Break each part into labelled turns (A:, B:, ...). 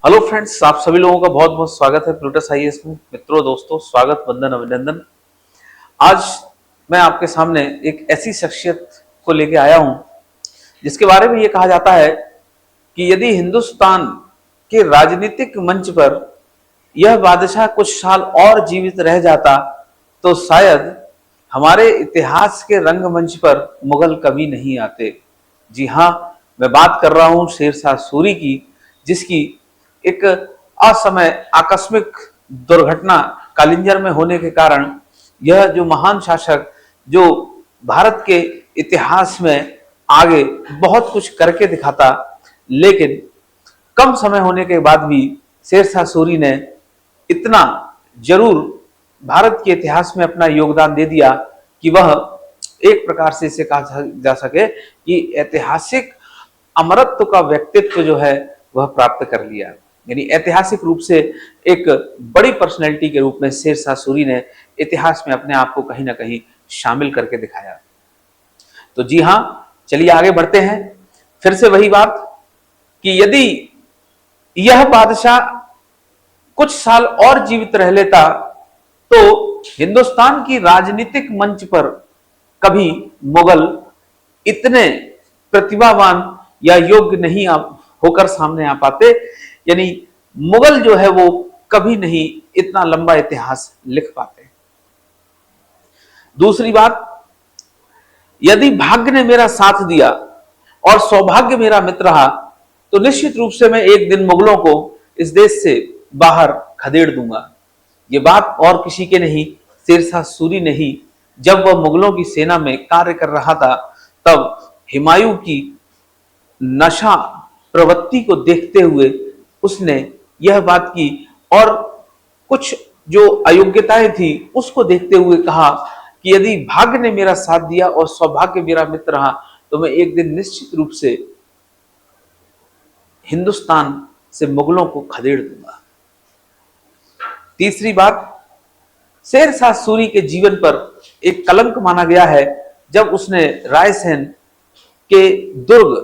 A: Hello friends, आप सभी लोगों का बहुत बहुत स्वागत है प्लूटस आईएएस में। मित्रों, दोस्तों, स्वागत, वंदन, अभिनंदन। आज मैं आपके सामने एक ऐसी शख्सियत को लेके आया हूं जिसके बारे में ये कहा जाता है कि यदि हिंदुस्तान के राजनीतिक मंच पर यह बादशाह कुछ साल और जीवित रह जाता तो शायद हमारे इतिहास के रंगमंच पर मुगल कभी नहीं आते। जी हाँ, मैं बात कर रहा हूं शेरशाह सूरी की, जिसकी एक असमय आकस्मिक दुर्घटना कालिंजर में होने के कारण यह जो महान शासक जो भारत के इतिहास में आगे बहुत कुछ करके दिखाता, लेकिन कम समय होने के बाद भी शेरशाह सूरी ने इतना जरूर भारत के इतिहास में अपना योगदान दे दिया कि वह एक प्रकार से इसे कहा जा सके कि ऐतिहासिक अमरत्व का व्यक्तित्व जो है वह प्राप्त कर लिया। यानी ऐतिहासिक रूप से एक बड़ी पर्सनैलिटी के रूप में शेरशाह सूरी ने इतिहास में अपने आप को कहीं ना कहीं शामिल करके दिखाया। तो जी हाँ, चलिए आगे बढ़ते हैं। फिर से वही बात कि यदि यह बादशाह कुछ साल और जीवित रह लेता तो हिंदुस्तान की राजनीतिक मंच पर कभी मुगल इतने प्रतिभावान या योग्य नहीं होकर सामने आ पाते। यानी मुगल जो है वो कभी नहीं इतना लंबा इतिहास लिख पाते। दूसरी बात, यदि भाग्य ने मेरा साथ दिया और सौभाग्य मेरा मित्र रहा तो निश्चित रूप से मैं एक दिन मुगलों को इस देश से बाहर खदेड़ दूंगा। ये बात और किसी के नहीं, शेरशाह सूरी ने ही, जब वह मुगलों की सेना में कार्य कर रहा था तब हुमायूं की नशा प्रवृत्ति को देखते हुए उसने यह बात की और कुछ जो अयोग्यताएं थी उसको देखते हुए कहा कि यदि भाग्य ने मेरा साथ दिया और सौभाग्य मेरा मित्र रहा तो मैं एक दिन निश्चित रूप से हिंदुस्तान से मुगलों को खदेड़ दूंगा। तीसरी बात, शेरशाह सूरी के जीवन पर एक कलंक माना गया है जब उसने रायसेन के दुर्ग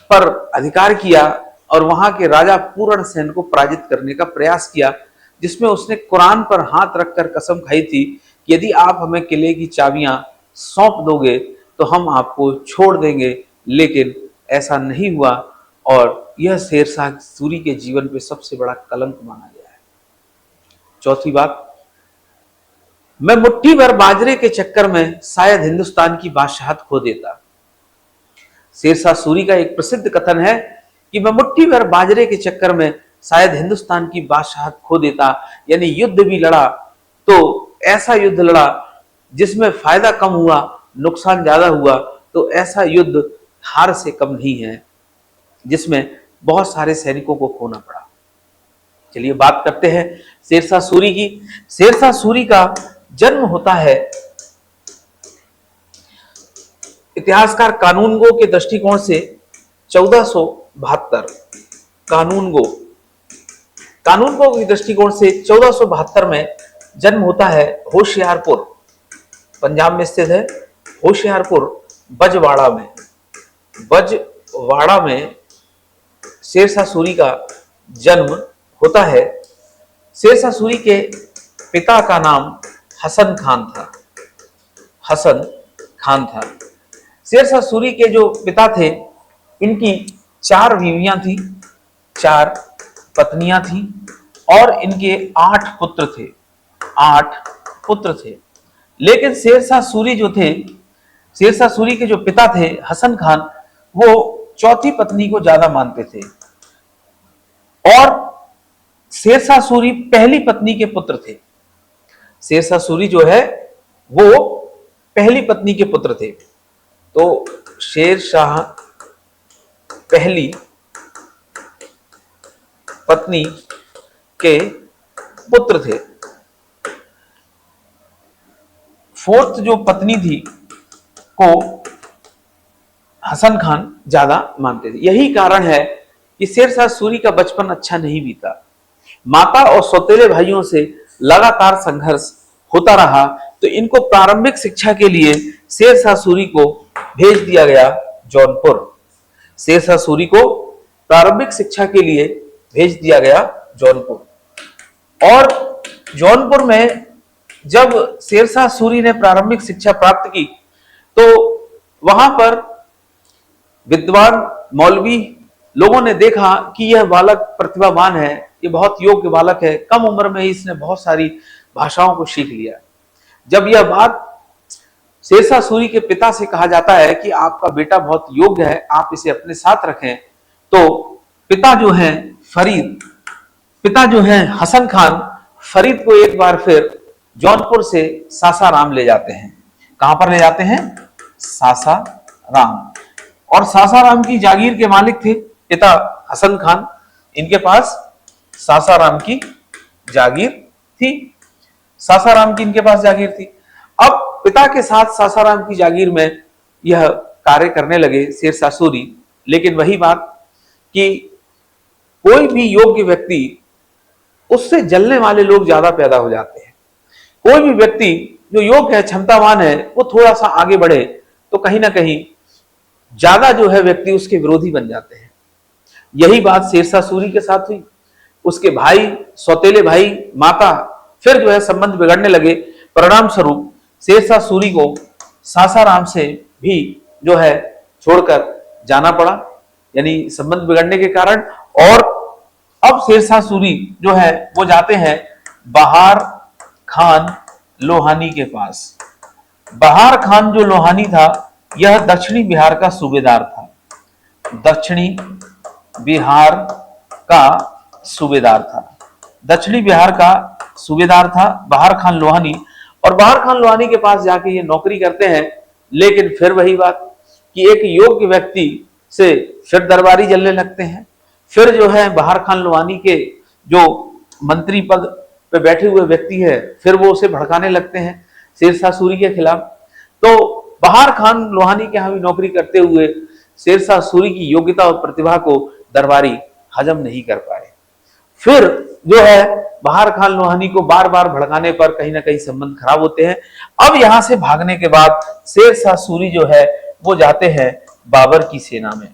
A: पर अधिकार किया और वहां के राजा पूर्ण सेन को पराजित करने का प्रयास किया, जिसमें उसने कुरान पर हाथ रखकर कसम खाई थी कि यदि आप हमें किले की चाबियां सौंप दोगे तो हम आपको छोड़ देंगे, लेकिन ऐसा नहीं हुआ और यह शेरशाह सूरी के जीवन पे सबसे बड़ा कलंक माना गया है। चौथी बात, मैं मुट्ठी भर बाजरे के चक्कर में शायद हिंदुस्तान की बादशाहत खो देता। शेरशाह सूरी का एक प्रसिद्ध कथन है कि मैं मुट्ठी भर बाजरे के चक्कर में शायद हिंदुस्तान की बादशाहत खो देता। यानी युद्ध भी लड़ा तो ऐसा युद्ध लड़ा जिसमें फायदा कम हुआ, नुकसान ज्यादा हुआ, तो ऐसा युद्ध हार से कम नहीं है जिसमें बहुत सारे सैनिकों को खोना पड़ा। चलिए बात करते हैं शेरशाह सूरी की। शेरशाह सूरी का जन्म होता है, इतिहासकार कानूनगो के दृष्टिकोण से 1472, कानूनगो के दृष्टिकोण से 1472 में जन्म होता है। होशियारपुर, पंजाब में स्थित है। होशियारपुर बजवाड़ा में शेरशाह सूरी का जन्म होता है। शेरशाह सूरी के पिता का नाम हसन खान था। शेरशाह सूरी के जो पिता थे, इनकी 4 बीवियां थी, 4 पत्नियां थी और इनके 8 पुत्र थे। लेकिन शेरशाह सूरी के जो पिता थे हसन खान, वो चौथी पत्नी को ज्यादा मानते थे और शेरशाह सूरी पहली पत्नी के पुत्र थे। शेरशाह सूरी जो है वो पहली पत्नी के पुत्र थे। तो शेरशाह पहली पत्नी के पुत्र थे। फोर्थ जो पत्नी थी को हसन खान ज्यादा मानते थे। यही कारण है कि शेरशाह सूरी का बचपन अच्छा नहीं बीता। माता और सौतेले भाइयों से लगातार संघर्ष होता रहा, तो इनको प्रारंभिक शिक्षा के लिए शेरशाह सूरी को भेज दिया गया जौनपुर। शेरशाह सूरी को प्रारंभिक शिक्षा के लिए भेज दिया गया जौनपुर। और जौनपुर में जब शेरशाह सूरी ने प्रारंभिक शिक्षा प्राप्त की तो वहां पर विद्वान मौलवी लोगों ने देखा कि यह बालक प्रतिभावान है, ये बहुत योग्य बालक है, कम उम्र में ही इसने बहुत सारी भाषाओं को सीख लिया। जब यह बात शेरशाह सूरी के पिता से कहा जाता है कि आपका बेटा बहुत योग्य है, आप इसे अपने साथ रखें, तो पिता जो है हसन खान फरीद को एक बार फिर जौनपुर से सासाराम ले जाते हैं। कहां पर ले जाते हैं? सासाराम। और सासाराम की जागीर के मालिक थे पिता हसन खान, इनके पास सासाराम की जागीर थी। सासाराम की इनके पास जागीर थी। अब पिता के साथ सासाराम की जागीर में यह कार्य करने लगे शेरशाह सूरी। लेकिन वही बात कि कोई भी योग्य व्यक्ति, उससे जलने वाले लोग ज्यादा पैदा हो जाते हैं। कोई भी व्यक्ति जो योग्य है, क्षमतावान है, वो थोड़ा सा आगे बढ़े तो कहीं ना कहीं ज्यादा जो है व्यक्ति उसके विरोधी बन जाते हैं। यही बात शेरशाह सूरी के साथ हुई। उसके भाई, सौतेले भाई, माता फिर जो है संबंध बिगड़ने लगे। परिणाम स्वरूप शेरशाह सूरी को सासाराम से भी जो है छोड़कर जाना पड़ा, यानी संबंध बिगड़ने के कारण। और अब शेरशाह सूरी जो है वो जाते हैं बहार खान लोहानी के पास। बहार खान जो लोहानी था, यह दक्षिणी बिहार का सूबेदार था। दक्षिणी बिहार का सूबेदार था। दक्षिणी बिहार का सूबेदार था बहार खान लोहानी। और बहार खान लोहानी के पास जाके ये नौकरी करते हैं। लेकिन फिर वही बात कि एक योग्य व्यक्ति से फिर दरबारी जलने लगते हैं। फिर जो है बहार खान लोहानी के जो मंत्री पद पे बैठे हुए व्यक्ति है, फिर वो उसे भड़काने लगते हैं शेरशाह सूरी के खिलाफ। तो बहार खान लोहानी के यहाँ भी नौकरी करते हुए शेरशाह सूरी की योग्यता और प्रतिभा को दरबारी हजम नहीं कर पाए। फिर जो है बहार खान लोहानी को बार बार भड़काने पर कहीं ना कहीं संबंध खराब होते हैं। अब यहां से भागने के बाद शेरशाह सूरी जो है वो जाते हैं बाबर की सेना में।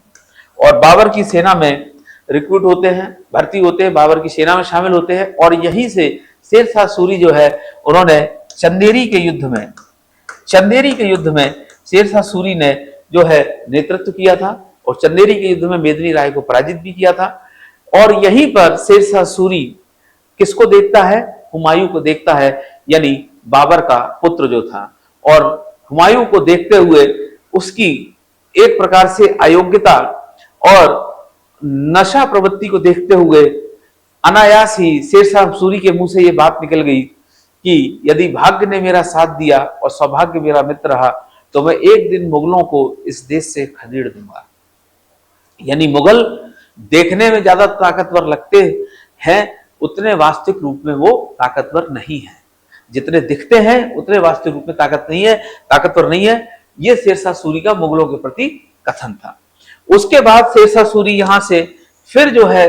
A: और बाबर की सेना में रिक्रूट होते हैं, भर्ती होते हैं, बाबर की सेना में शामिल होते हैं। और यहीं से शेरशाह सूरी जो है उन्होंने चंदेरी के युद्ध में शेरशाह सूरी ने जो है नेतृत्व किया था और चंदेरी के युद्ध में मेदिनी राय को पराजित भी किया था। और यहीं पर शेरशाह सूरी किसको देखता है? हुमायूं को देखता है, यानी बाबर का पुत्र जो था। और हुमायूं को देखते हुए उसकी एक प्रकार से अयोग्यता और नशा प्रवृत्ति को देखते हुए अनायास ही शेरशाह सूरी के मुंह से यह बात निकल गई कि यदि भाग्य ने मेरा साथ दिया और सौभाग्य मेरा मित्र रहा तो मैं एक दिन मुगलों को इस देश से खदेड़ दूंगा। यानी मुगल देखने में ज्यादा ताकतवर लगते हैं, उतने वास्तविक रूप में वो ताकतवर नहीं है। जितने दिखते हैं उतने वास्तविक रूप में ताकतवर नहीं है। ये शेरशाह सूरी का मुगलों के प्रति कथन था। उसके बाद शेरशाह सूरी यहां से फिर जो है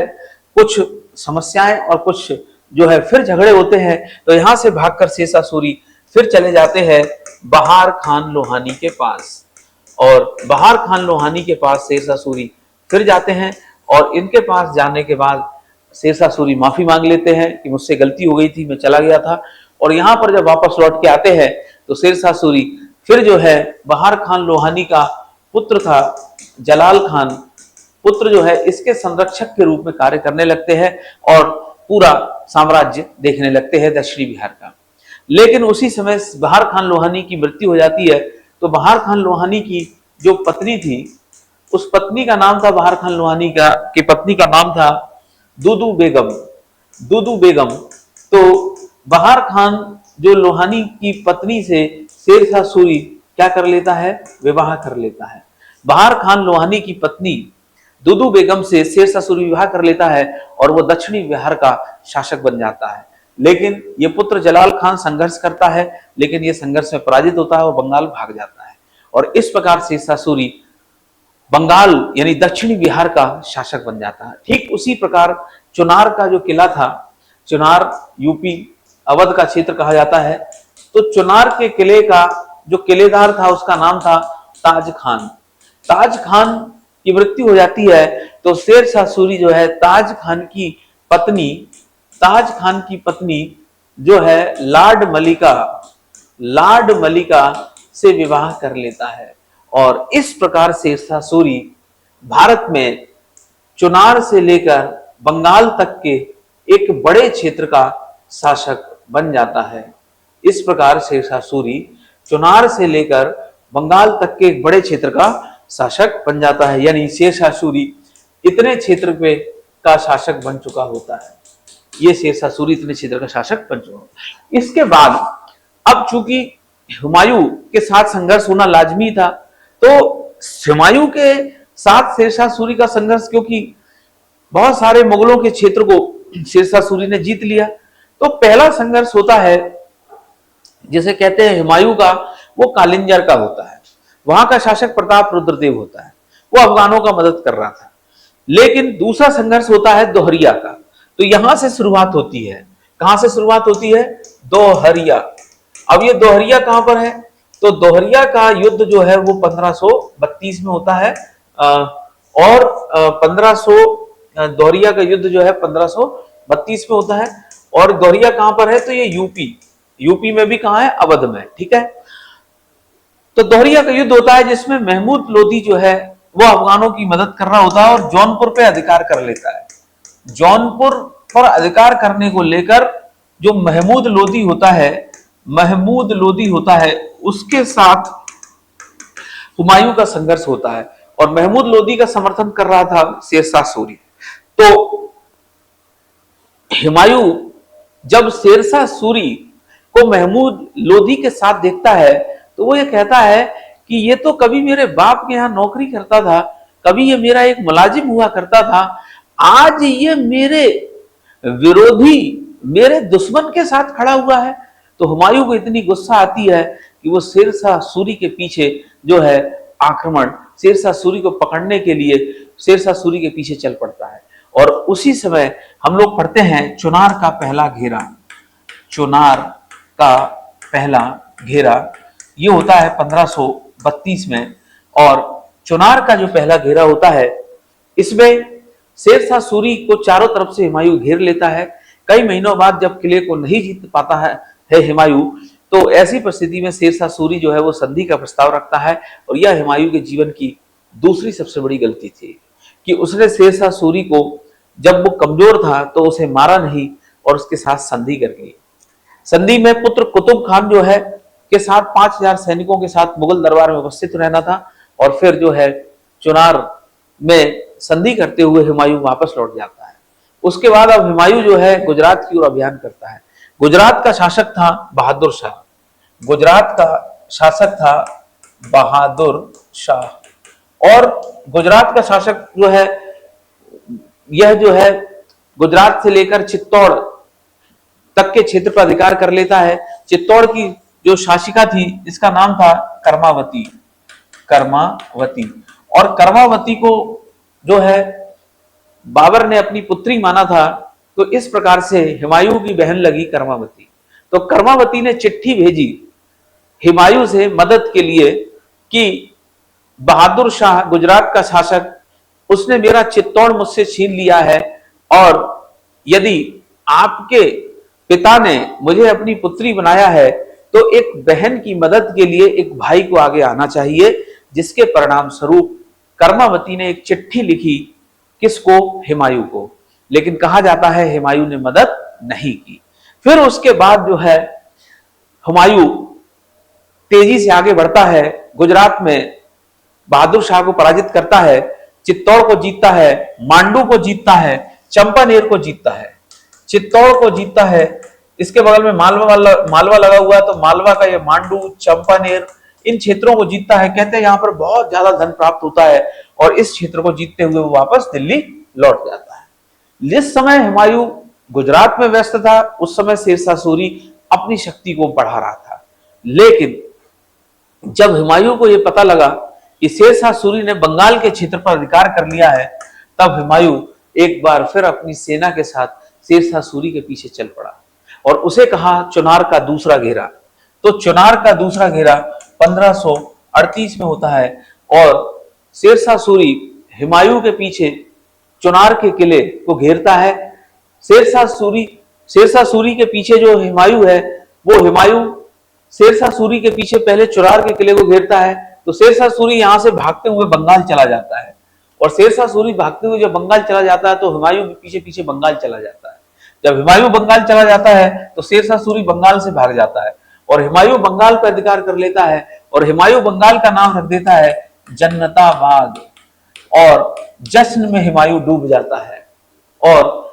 A: कुछ समस्याएं और कुछ जो है फिर झगड़े होते हैं। तो यहां से भागकर शेरशाह सूरी फिर चले जाते हैं बहार खान लोहानी के पास। और बहार खान लोहानी के पास शेरशाह सूरी फिर जाते हैं। और इनके पास जाने के बाद शेरशाह सूरी माफी मांग लेते हैं कि मुझसे गलती हो गई थी, मैं चला गया था। और यहां पर जब वापस लौट के आते हैं तो शेरशाह सूरी फिर जो है बहार खान लोहानी का पुत्र था जलाल खान, पुत्र जो है इसके संरक्षक के रूप में कार्य करने लगते हैं और पूरा साम्राज्य देखने लगते हैं दक्षिणी बिहार का। लेकिन उसी समय बहार खान लोहानी की मृत्यु हो जाती है। तो बहार खान लोहानी की जो पत्नी थी, उस पत्नी का नाम था, बहार खान लोहानी की पत्नी का नाम था दूदू बेगम। तो बहार खान जो लोहानी की पत्नी से शेरशाह सूरी क्या कर लेता है? विवाह कर लेता है। बहार खान लोहानी की पत्नी दूदू बेगम से शेरशाह सूरी विवाह कर लेता है और वो दक्षिणी बिहार का शासक बन जाता है। लेकिन ये पुत्र जलाल खान संघर्ष करता है, लेकिन ये संघर्ष में पराजित होता है और बंगाल भाग जाता है। और इस प्रकार शेरशाह सूरी बंगाल यानी दक्षिणी बिहार का शासक बन जाता है। ठीक उसी प्रकार चुनार का जो किला था, चुनार यूपी अवध का क्षेत्र कहा जाता है, तो चुनार के किले का जो किलेदार था उसका नाम था ताज खान। ताज खान की मृत्यु हो जाती है तो शेर शाह सूरी जो है ताज खान की पत्नी जो है लार्ड मलिका से विवाह कर लेता है। और इस प्रकार शेर शाह सूरी भारत में चुनार से लेकर बंगाल तक के एक बड़े क्षेत्र का शासक बन जाता है। इस प्रकार शेर शाह सूरी चुनार से लेकर बंगाल तक के एक बड़े क्षेत्र का शासक बन जाता है, यानी शेर शाह सूरी इतने क्षेत्र पे का शासक बन चुका होता है। ये शेर शाह सूरी इतने क्षेत्र का शासक बन चुका होता है। इसके बाद अब चूंकि हुमायूं के साथ संघर्ष होना लाजमी था, तो हुमायूं के साथ शेर शाह सूरी का संघर्ष, क्योंकि बहुत सारे मुगलों के क्षेत्र को शेर शाह सूरी ने जीत लिया, तो पहला संघर्ष होता है जिसे कहते हैं हुमायूं का, वो कालिंजर का होता है। वहां का शासक प्रताप रुद्रदेव होता है, वो अफगानों का मदद कर रहा था। लेकिन दूसरा संघर्ष होता है दोहरिया का। तो यहां से शुरुआत होती है। कहां से शुरुआत होती है? दोहरिया। अब ये दोहरिया कहां पर है? तो दोहरिया का युद्ध जो है वो 1532 में होता है, और 1500 दोहरिया का युद्ध जो है 1532 में होता है। और दोहरिया कहां पर है? तो ये यूपी में भी कहां है? अवध में। ठीक है, तो दोहरिया का युद्ध होता है जिसमें महमूद लोधी जो है वो अफगानों की मदद कर रहा होता है और जौनपुर पे अधिकार कर लेता है। जौनपुर पर अधिकार करने को लेकर जो महमूद लोधी होता है उसके साथ हुमायूं का संघर्ष होता है, और महमूद लोधी का समर्थन कर रहा था शेर शाह सूरी। तो हुमायूं जब शेर शाह सूरी को महमूद लोधी के साथ देखता है तो वो ये कहता है कि ये तो कभी मेरे बाप के यहाँ नौकरी करता था, कभी ये मेरा एक मुलाजिम हुआ करता था, आज ये मेरे विरोधी, मेरे दुश्मन के साथ खड़ा हुआ है। तो हुमायूं को इतनी गुस्सा आती है कि वो शेर शाह सूरी के पीछे जो है आक्रमण, शेर शाह सूरी को पकड़ने के लिए शेर शाह सूरी के पीछे चल पड़ता है। और उसी समय हम लोग पढ़ते हैं चुनार का पहला घेरा, ये होता है 1532 में। और चुनार का जो पहला घेरा होता है इसमें शेर शाह सूरी को चारों तरफ से हुमायूं घेर लेता है। कई महीनों बाद जब किले को नहीं जीत पाता है हुमायूं, तो ऐसी परिस्थिति में शेर शाह सूरी जो है वो संधि का प्रस्ताव रखता है। और यह हुमायूं के जीवन की दूसरी सबसे बड़ी गलती थी कि उसने शेर शाह सूरी को, जब वो कमजोर था तो उसे मारा नहीं और उसके साथ संधि कर गई। संधि में पुत्र कुतुब खान जो है के साथ 5000 सैनिकों के साथ मुगल दरबार में उपस्थित रहना था, और फिर जो है चुनार में संधि करते हुए हुमायूं वापस लौट जाता है। उसके बाद अब हुमायूं जो है गुजरात की ओर अभियान करता है। गुजरात का शासक था बहादुर शाह, और गुजरात का शासक जो है यह जो है गुजरात से लेकर चित्तौड़ तक के क्षेत्र पर अधिकार कर लेता है। चित्तौड़ की जो शासिका थी इसका नाम था कर्मावती, और कर्मावती को जो है बाबर ने अपनी पुत्री माना था, तो इस प्रकार से हुमायूं की बहन लगी कर्मावती। तो कर्मावती ने चिट्ठी भेजी हुमायूं से मदद के लिए कि बहादुर शाह गुजरात का शासक, उसने मेरा चित्तौड़ मुझसे छीन लिया है, और यदि आपके पिता ने मुझे अपनी पुत्री बनाया है तो एक बहन की मदद के लिए एक भाई को आगे आना चाहिए। जिसके परिणाम स्वरूप कर्मावती ने एक चिट्ठी लिखी, किसको? हुमायूं को। लेकिन कहा जाता है हुमायूं ने मदद नहीं की। फिर उसके बाद जो है हुमायूं तेजी से आगे बढ़ता है, गुजरात में बहादुर शाह को पराजित करता है, चित्तौड़ को जीतता है, मांडू को जीतता है, चंपानेर को जीतता है। चित्तौड़ को जीतता है, इसके बगल में मालवा लगा हुआ है, तो मालवा का ये मांडू, चंपानेर, इन क्षेत्रों को जीतता है। कहते हैं यहाँ पर बहुत ज्यादा धन प्राप्त होता है, और इस क्षेत्र को जीतते हुए वो वापस दिल्ली लौट जाता है। जिस समय हुमायूं गुजरात में व्यस्त था, उस समय शेर शाह सूरी अपनी शक्ति को बढ़ा रहा था। लेकिन जब हुमायूं को यह पता लगा कि शेर शाह सूरी ने बंगाल के क्षेत्र पर अधिकार कर लिया है, तब हुमायूं एक बार फिर अपनी सेना के साथ शेर शाह सूरी के पीछे चल पड़ा, और उसे कहा चुनार का दूसरा घेरा। तो चुनार का दूसरा घेरा 1538 में होता है, और शेर शाह सूरी हुमायूं के पीछे चुनार के किले को घेरता है। शेरशाह सूरी के पीछे जो हुमायूं है, वो हुमायूं शेरशाह सूरी के पीछे पहले चुनार के किले को घेरता है। तो शेरशाह सूरी यहां से भागते हुए बंगाल चला जाता है, और शेरशाह सूरी भागते हुए जब बंगाल चला जाता है तो हुमायूं भी पीछे पीछे बंगाल चला जाता है। जब हुमायूं बंगाल चला जाता है तो शेरशाह सूरी बंगाल से भाग जाता है, और हुमायूं बंगाल पर अधिकार कर लेता है, और हुमायूं बंगाल का नाम रख देता है जन्नताबाद, और जश्न में हुमायूं डूब जाता है, और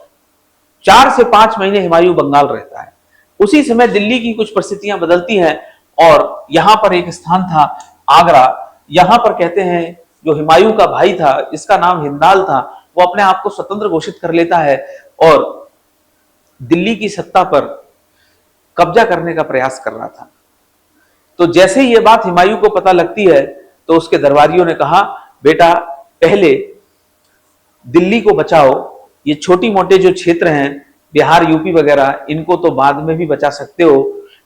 A: 4 से 5 महीने हुमायूं बंगाल रहता है। उसी समय दिल्ली की कुछ परिस्थितियां बदलती हैं, और यहां पर एक स्थान था आगरा। यहां पर कहते हैं जो हुमायूं का भाई था, इसका नाम हिंदाल था, वो अपने आप को स्वतंत्र घोषित कर लेता है और दिल्ली की सत्ता पर कब्जा करने का प्रयास कर रहा था। तो जैसे ही ये बात हुमायूं को पता लगती है तो उसके दरबारियों ने कहा, बेटा पहले दिल्ली को बचाओ, ये छोटी मोटे जो क्षेत्र हैं बिहार यूपी वगैरह, इनको तो बाद में भी बचा सकते हो,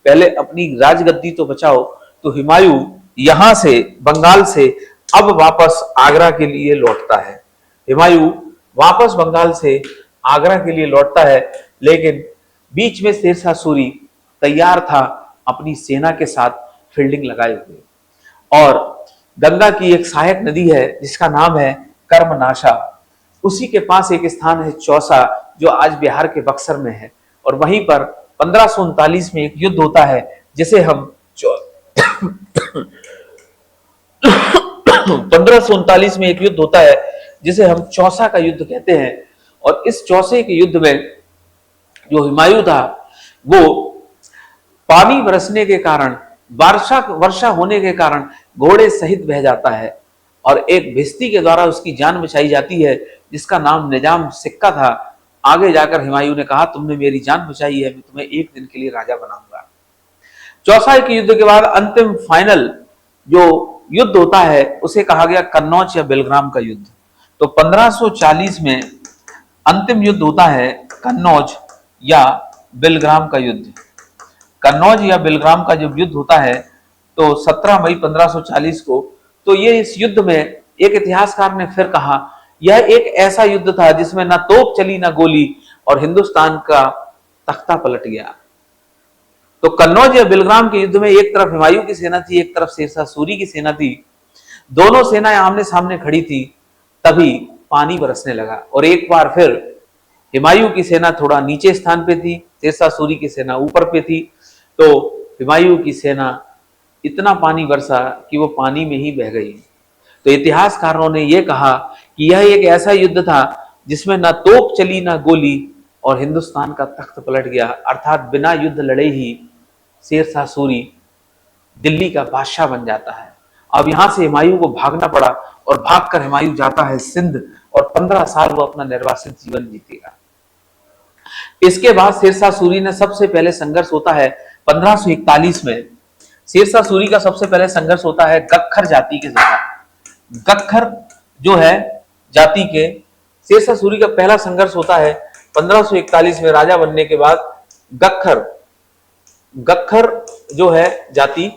A: पहले अपनी राजगद्दी तो बचाओ। तो हुमायूं यहां से बंगाल से अब वापस आगरा के लिए लौटता है। हुमायूं वापस बंगाल से आगरा के लिए लौटता है, लेकिन बीच में शेरशाह सूरी तैयार था अपनी सेना के साथ फील्डिंग लगाए हुए, और गंगा की एक सहायक नदी है जिसका नाम है कर्मनाशा, उसी के पास एक स्थान है चौसा, जो आज बिहार के बक्सर में है, और वहीं पर 1539 में एक युद्ध होता है जिसे हम 1539 में एक युद्ध होता है जिसे हम चौसा का युद्ध कहते हैं। और इस चौसे के युद्ध में जो हुमायूं था वो पानी बरसने के कारण, वर्षा होने के कारण घोड़े सहित बह जाता है, और एक भिश्ती के द्वारा उसकी जान बचाई जाती है जिसका नाम निजाम सिक्का था। आगे जाकर हुमायूं ने कहा, तुमने मेरी जान बचाई है, मैं तुम्हें एक दिन के लिए राजा बनाऊंगा। चौसा के युद्ध के बाद अंतिम फाइनल जो युद्ध होता है उसे कहा गया कन्नौज या बेलग्राम का युद्ध। तो 1540 में अंतिम युद्ध होता है कन्नौज या बेलग्राम का युद्ध। कन्नौज या बेलग्राम का जब युद्ध होता है तो 17 मई 1540 को, तो ये इस युद्ध में एक इतिहासकार ने फिर कहा, यह एक ऐसा युद्ध था जिसमें ना तोप चली ना गोली, और हिंदुस्तान का तख्ता पलट गया। तो कन्नौज या बेलग्राम के युद्ध में एक तरफ हुमायूं की सेना थी, एक तरफ शेरशाह सूरी की सेना थी, दोनों सेनाएं आमने सामने खड़ी थी। तभी पानी बरसने लगा, और एक बार फिर हुमायूं की सेना थोड़ा नीचे स्थान पे थी, शेरशाह सूरी की सेना ऊपर पे थी। तो हुमायूं की सेना इतना पानी बरसा कि वो पानी में ही बह गई। तो इतिहासकारों ने यह कहा कि यह एक ऐसा युद्ध था जिसमें ना तोप चली ना गोली, और हिंदुस्तान का तख्त पलट गया, अर्थात बिना युद्ध लड़े ही शेरशाह सूरी दिल्ली का बादशाह बन जाता है। अब यहां से हुमायूं को भागना पड़ा, और भागकर हुमायूं जाता है सिंध, और 15 साल वो अपना निर्वासित जीवन जीतेगा। इसके बाद शेरशाह सूरी ने सबसे पहले संघर्ष होता है 1541 में। शेरशाह सूरी का सबसे पहले संघर्ष होता है गख्खर जाति के साथ। गख्खर जो है जाति के, शेरशाह सूरी का पहला संघर्ष होता है 1541 में राजा बनने के बाद गख्खर जो है जाति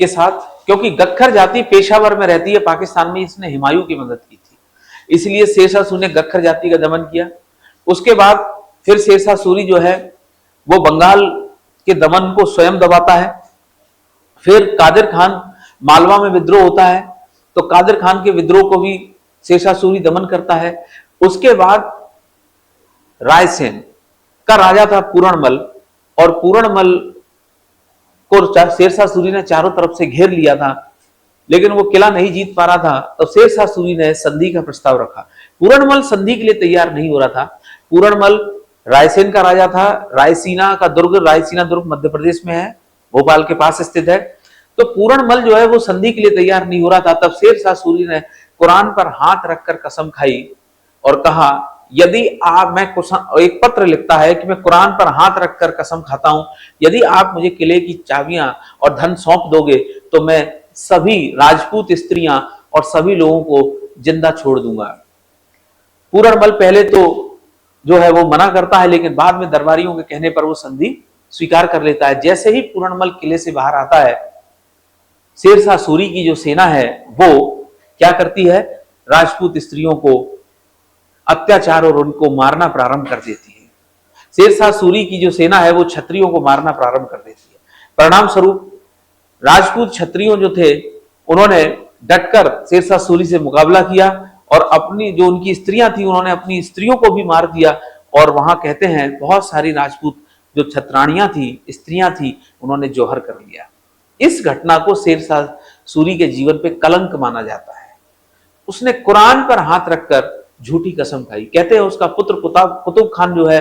A: के साथ, क्योंकि गख्खर जाति पेशावर में रहती है पाकिस्तान में, इसने हुमायूं की मदद की थी, इसलिए शेरशाह सूरी ने गख्खर जाति का दमन किया। उसके बाद फिर शेरशाह सूरी जो है वो बंगाल के दमन को स्वयं दबाता है। फिर कादिर खान मालवा में विद्रोह होता है, तो कादिर खान के विद्रोह को भी शेरशाह सूरी दमन करता है। उसके बाद रायसेन का राजा था पूरणमल, और पूरणमल को शेरशाह सूरी ने चारों तरफ से घेर लिया था, लेकिन वो किला नहीं जीत पा रहा था। तो शेरशाह सूरी ने संधि का प्रस्ताव रखा। पूरणमल संधि के लिए तैयार नहीं हो रहा था। पूरणमल रायसेन का राजा था, रायसीना दुर्ग मध्य प्रदेश में है, भोपाल के पास स्थित है। तो पूरणमल जो है वो संधि के लिए तैयार नहीं हो रहा था। तब शेरशाह सूरी ने कुरान पर हाथ रखकर कसम खाई और कहा, यदि आप, एक पत्र लिखता है कि मैं कुरान पर हाथ रखकर कसम खाता हूं, यदि आप मुझे किले की चाबियां और धन सौंप दोगे तो मैं सभी राजपूत स्त्रियां और सभी लोगों को जिंदा छोड़ दूंगा। पूरणमल पहले तो जो है वो मना करता है, लेकिन बाद में दरबारियों के कहने पर वो संधि स्वीकार कर लेता है। जैसे ही पूरणमल किले से बाहर आता है, शेरशाह सूरी की जो सेना है वो क्या करती है, राजपूत स्त्रियों को अत्याचार और उनको मारना प्रारंभ कर देती है। शेरशाह सूरी की जो सेना है वो क्षत्रियों को मारना प्रारंभ कर देती है। परिणाम स्वरूप राजपूत क्षत्रियों जो थे उन्होंने डटकर शेरशाह सूरी से मुकाबला किया और अपनी जो उनकी स्त्रियां थी उन्होंने अपनी स्त्रियों को भी मार दिया। और वहां कहते हैं बहुत सारी राजपूत जो छत्राणियां थी, स्त्रियां थी, उन्होंने जौहर कर लिया। इस घटना को शेरशाह सूरी के जीवन पे कलंक माना जाता है। उसने कुरान पर हाथ रखकर झूठी कसम खाई। कहते हैं उसका पुत्र कुतुब खान जो है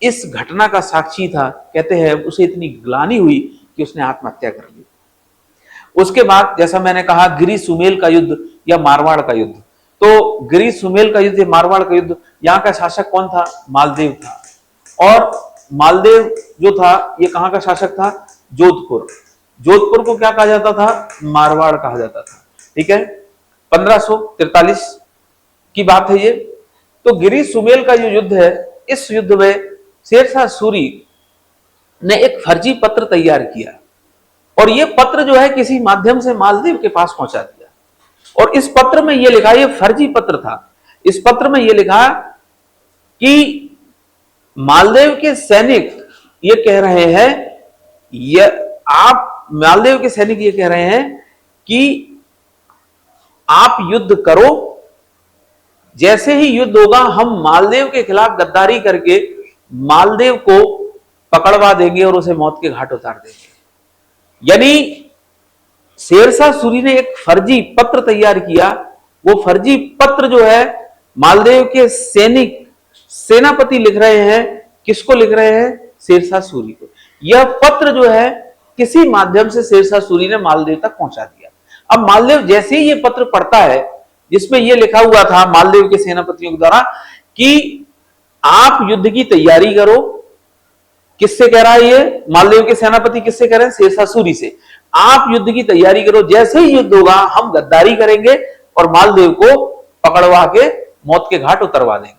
A: इस घटना का साक्षी था। कहते हैं उसे इतनी ग्लानि हुई कि उसने आत्महत्या कर ली। उसके बाद जैसा मैंने कहा गिरी सुमेल का युद्ध या मारवाड़ का युद्ध, तो गिरी सुमेल का युद्ध या मारवाड़ का युद्ध, यहाँ का शासक कौन था? मालदेव था। और मालदेव जो था ये कहां का शासक था? जोधपुर। जोधपुर को क्या कहा जाता था? मारवाड़ कहा जाता था। ठीक है, 1543 की बात है ये। तो गिरी सुमेल का जो युद्ध है, इस युद्ध में शेरशाह सूरी ने एक फर्जी पत्र तैयार किया और ये पत्र जो है किसी माध्यम से मालदेव के पास पहुंचा दिया। और इस पत्र में यह लिखा, यह फर्जी पत्र था, इस पत्र में यह लिखा कि मालदेव के सैनिक ये कह रहे हैं, मालदेव के सैनिक ये कह रहे हैं कि आप युद्ध करो, जैसे ही युद्ध होगा हम मालदेव के खिलाफ गद्दारी करके मालदेव को पकड़वा देंगे और उसे मौत के घाट उतार देंगे। यानी शेरशाह सूरी ने एक फर्जी पत्र तैयार किया। वो फर्जी पत्र जो है मालदेव के सैनिक सेनापति लिख रहे हैं। किसको लिख रहे हैं? शेरशाह सूरी को। यह पत्र जो है किसी माध्यम से शेरशाह सूरी ने मालदेव तक पहुंचा दिया। अब मालदेव जैसे ही ये पत्र पढ़ता है जिसमें यह लिखा हुआ था मालदेव के सेनापतियों के द्वारा कि आप युद्ध की तैयारी करो। किससे कह रहा है ये? मालदेव के सेनापति किससे कह रहे हैं? शेरशाह सूरी से। आप युद्ध की तैयारी करो, जैसे ही युद्ध होगा हम गद्दारी करेंगे और मालदेव को पकड़वा के मौत के घाट उतरवा देंगे।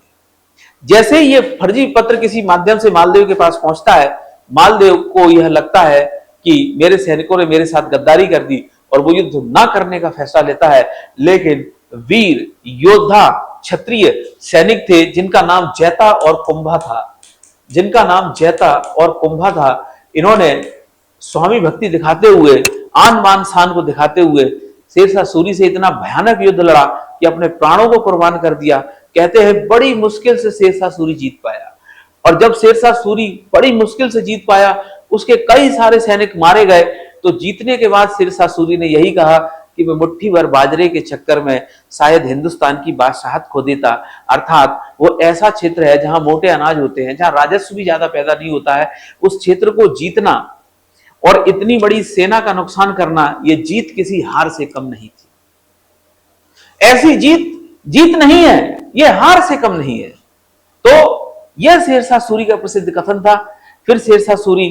A: जैसे ही ये फर्जी पत्र किसी माध्यम से मालदेव के पास पहुंचता है, मालदेव को यह लगता है कि मेरे सैनिकों ने मेरे साथ गद्दारी कर दी और वो युद्ध ना करने का फैसला लेता है। लेकिन वीर योद्धा क्षत्रिय सैनिक थे जिनका नाम जैता और कुंभा था, जिनका नाम जैता और कुंभा था। इन्होंने स्वामी भक्ति दिखाते हुए, आन बान शान को दिखाते हुए शेरशाह सूरी से इतना भयानक युद्ध लड़ा कि अपने प्राणों को कुर्बान कर दिया। कहते हैं बड़ी मुश्किल से शेरशाह सूरी जीत पाया। और जब शेरशाह सूरी बड़ी मुश्किल से जीत पाया, उसके कई सारे सैनिक मारे गए। तो जीतने के बाद शेरशाह सूरी ने यही कहा कि मैं मुट्ठी भर बाजरे के चक्कर में शायद हिंदुस्तान की बादशाहत खो देता। अर्थात वो ऐसा क्षेत्र है जहां मोटे अनाज होते हैं, जहां राजस्व भी ज्यादा पैदा नहीं होता है, उस क्षेत्र को जीतना और इतनी बड़ी सेना का नुकसान करना, ये जीत किसी हार से कम नहीं थी। ऐसी जीत नहीं है, ये हार से कम नहीं है। तो यह शेरशाह सूरी का प्रसिद्ध कथन था। फिर शेरशाह सूरी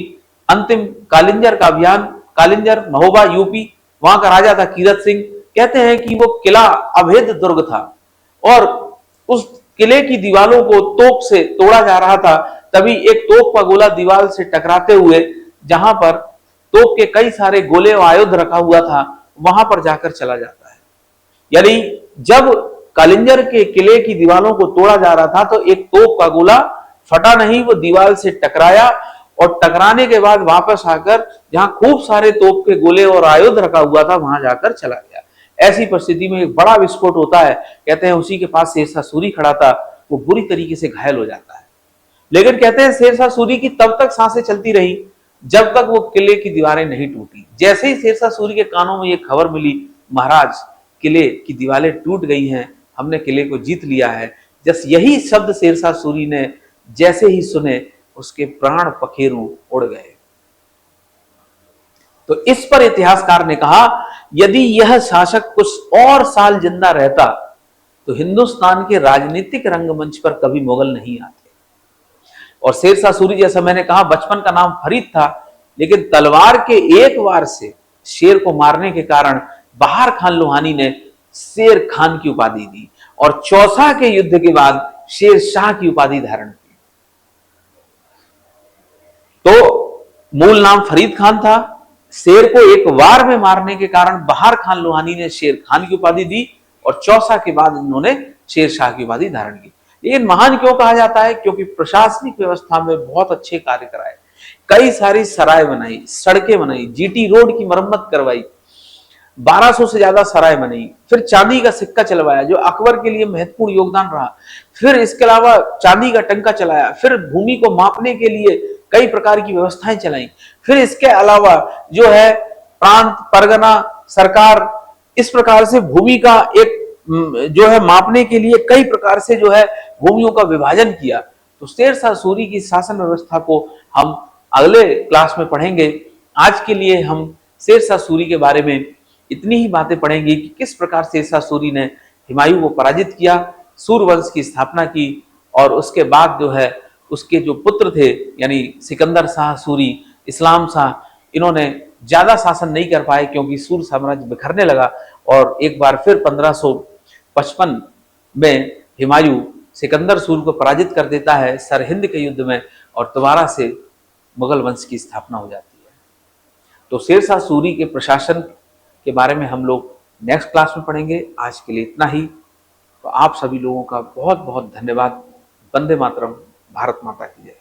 A: अंतिम कालिंजर का अभियान, कालिंजर महोबा यूपी, वहां का राजा था कीरत सिंह। कहते हैं कि वो किला अभेद दुर्ग था और उस किले की दीवारों को तोप से तोड़ा जा रहा था। तभी एक तोप का गोला दीवार से टकराते हुए, जहां पर तोप के कई सारे गोले और आयुध रखा हुआ था, वहां पर जाकर चला जाता है। यानी जब कालिंजर के किले की दीवारों को तोड़ा जा रहा था तो एक तोप का गोला फटा नहीं, वो दीवार से टकराया और टकराने के बाद वापस आकर जहां खूब सारे तोप के गोले और आयुध रखा हुआ था वहां जाकर चला गया। ऐसी परिस्थिति में एक बड़ा विस्फोट होता है। कहते हैं उसी के पास शेरशाह सूरी खड़ा था, वो बुरी तरीके से घायल हो जाता है। लेकिन कहते हैं शेरशाह सूरी की तब तक सांसें चलती रही जब तक वो किले की दीवारें नहीं टूटी। जैसे ही शेरशाह सूरी के कानों में ये खबर मिली, महाराज किले की दीवारें टूट गई हैं, हमने किले को जीत लिया है, जस यही शब्द शेरशाह सूरी ने जैसे ही सुने, उसके प्राण पखेरु उड़ गए। तो इस पर इतिहासकार ने कहा यदि यह शासक कुछ और साल जिंदा रहता तो हिंदुस्तान के राजनीतिक रंगमंच पर कभी मुगल नहीं आते। और शेरशाह सूरी, जैसा मैंने कहा, बचपन का नाम फरीद था, लेकिन तलवार के एक वार से शेर को मारने के कारण बहार खान लोहानी ने शेर खान की उपाधि दी और चौसा के युद्ध के बाद शेर शाह की उपाधि धारण की। तो मूल नाम फरीद खान था। शेर को एक वार में मारने के कारण बहार खान लोहानी ने शेर खान की उपाधि दी और चौसा के बाद इन्होंने शेरशाह की उपाधि धारण की। लेकिन महान क्यों कहा जाता है? क्योंकि प्रशासनिक व्यवस्था में बहुत अच्छे कार्य कराए, कई सारी सराय बनाई, सड़कें बनाई, जीटी रोड की मरम्मत करवाई, 1200 से ज्यादा सराय बनाई, फिर चांदी का सिक्का चलवाया जो अकबर के लिए महत्वपूर्ण योगदान रहा, फिर इसके अलावा चांदी का टंका चलाया, फिर भूमि को मापने के लिए कई प्रकार की व्यवस्थाएं चलाई, फिर इसके अलावा जो है प्रांत परगना सरकार, इस प्रकार से भूमि का एक जो है मापने के लिए कई प्रकार से जो है भूमियों का विभाजन किया। तो शेरशाह सूरी की शासन व्यवस्था को हम अगले क्लास में पढ़ेंगे। आज के लिए हम शेरशाह सूरी के बारे में इतनी ही बातें पढ़ेंगे कि किस प्रकार शेरशाह सूरी ने हुमायूं को पराजित किया, सूरवंश की स्थापना की, और उसके बाद जो है उसके जो पुत्र थे यानी सिकंदर शाह सूरी, इस्लाम शाह, इन्होंने ज्यादा शासन नहीं कर पाए क्योंकि सूर साम्राज्य बिखरने लगा। और एक बार फिर 1555 में हुमायूं सिकंदर सूर को पराजित कर देता है सरहिंद के युद्ध में, और दोबारा से मुगल वंश की स्थापना हो जाती है। तो शेरशाह सूरी के प्रशासन के बारे में हम लोग नेक्स्ट क्लास में पढ़ेंगे। आज के लिए इतना ही। तो आप सभी लोगों का बहुत बहुत धन्यवाद। वंदे मातरम। भारत माता की जय।